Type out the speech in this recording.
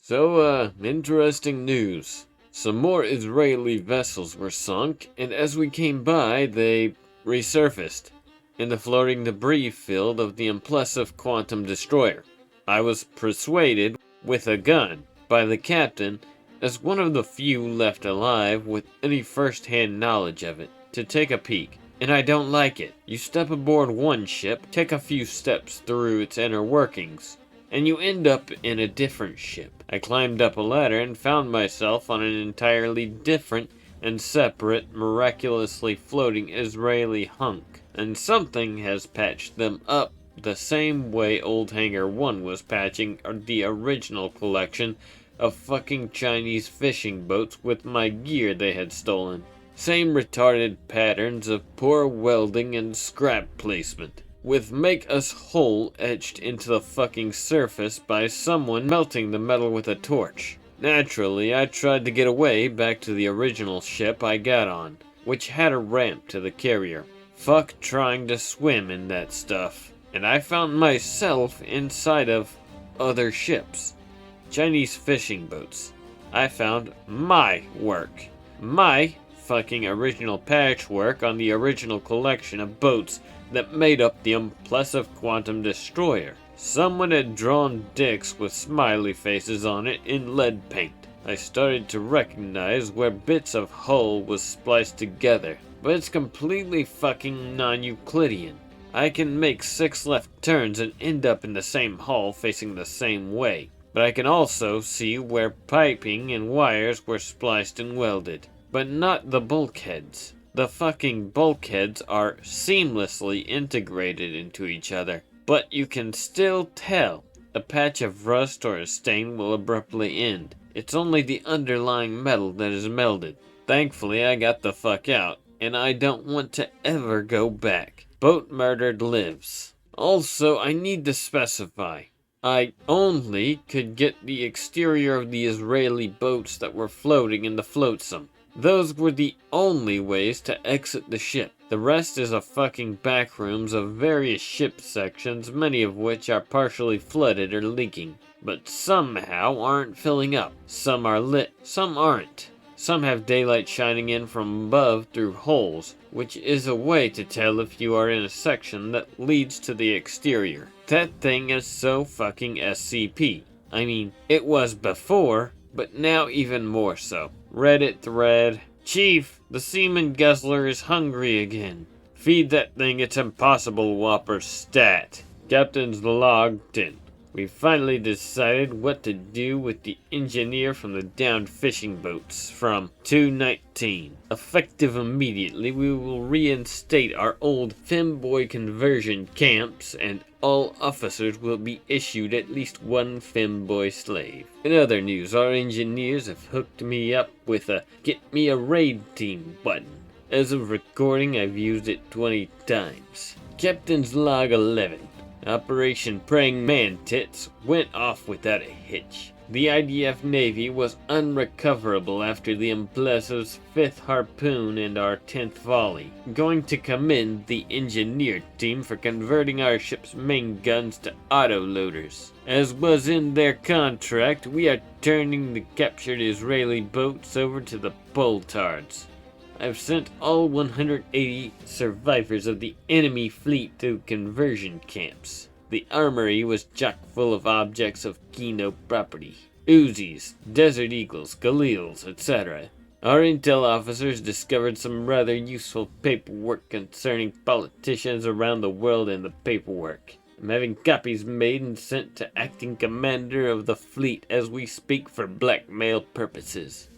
Interesting news. Some more Israeli vessels were sunk, and as we came by, they resurfaced in the floating debris field of the impressive quantum destroyer. I was persuaded, with a gun, by the captain, as one of the few left alive with any first-hand knowledge of it, to take a peek. And I don't like it. You step aboard one ship, take a few steps through its inner workings, and you end up in a different ship. I climbed up a ladder and found myself on an entirely different and separate, miraculously floating Israeli hunk. And something has patched them up the same way Old Hangar 1 was patching the original collection of fucking Chinese fishing boats with my gear they had stolen. Same retarded patterns of poor welding and scrap placement, with "make us whole" etched into the fucking surface by someone melting the metal with a torch. Naturally, I tried to get away back to the original ship I got on, which had a ramp to the carrier. Fuck trying to swim in that stuff. And I found myself inside of other ships. Chinese fishing boats. I found my work. My fucking original patchwork on the original collection of boats that made up the impressive quantum destroyer. Someone had drawn dicks with smiley faces on it in lead paint. I started to recognize where bits of hull was spliced together, but it's completely fucking non-Euclidean. I can make 6 left turns and end up in the same hull facing the same way, but I can also see where piping and wires were spliced and welded, but not the bulkheads. The fucking bulkheads are seamlessly integrated into each other, but you can still tell a patch of rust or a stain will abruptly end. It's only the underlying metal that is melded. Thankfully, I got the fuck out, and I don't want to ever go back. Boat murdered lives. Also, I need to specify, I only could get the exterior of the Israeli boats that were floating in the flotsam. Those were the only ways to exit the ship. The rest is a fucking back rooms of various ship sections, many of which are partially flooded or leaking, but somehow aren't filling up. Some are lit, some aren't. Some have daylight shining in from above through holes, which is a way to tell if you are in a section that leads to the exterior. That thing is so fucking SCP. I mean, it was before, but now even more so. Reddit thread: "Chief, the seaman guzzler is hungry again. Feed that thing its impossible whopper stat." Captain's log 10. We finally decided what to do with the engineer from the downed fishing boats from 219. Effective immediately, we will reinstate our old femboy conversion camps, and all officers will be issued at least one femboy slave. In other news, our engineers have hooked me up with a "Get me a raid team" button. As of recording, I've used it 20 times. Captain's log 11. Operation Praying Man-Tits went off without a hitch. The IDF Navy was unrecoverable after the Implessive's 5th harpoon and our 10th volley. Going to commend the engineer team for converting our ship's main guns to autoloaders. As was in their contract, we are turning the captured Israeli boats over to the Poltards. I've sent all 180 survivors of the enemy fleet to conversion camps. The armory was chock full of objects of Kino property. Uzis, Desert Eagles, Galils, etc. Our intel officers discovered some rather useful paperwork concerning politicians around the world in the paperwork. I'm having copies made and sent to acting commander of the fleet as we speak for blackmail purposes.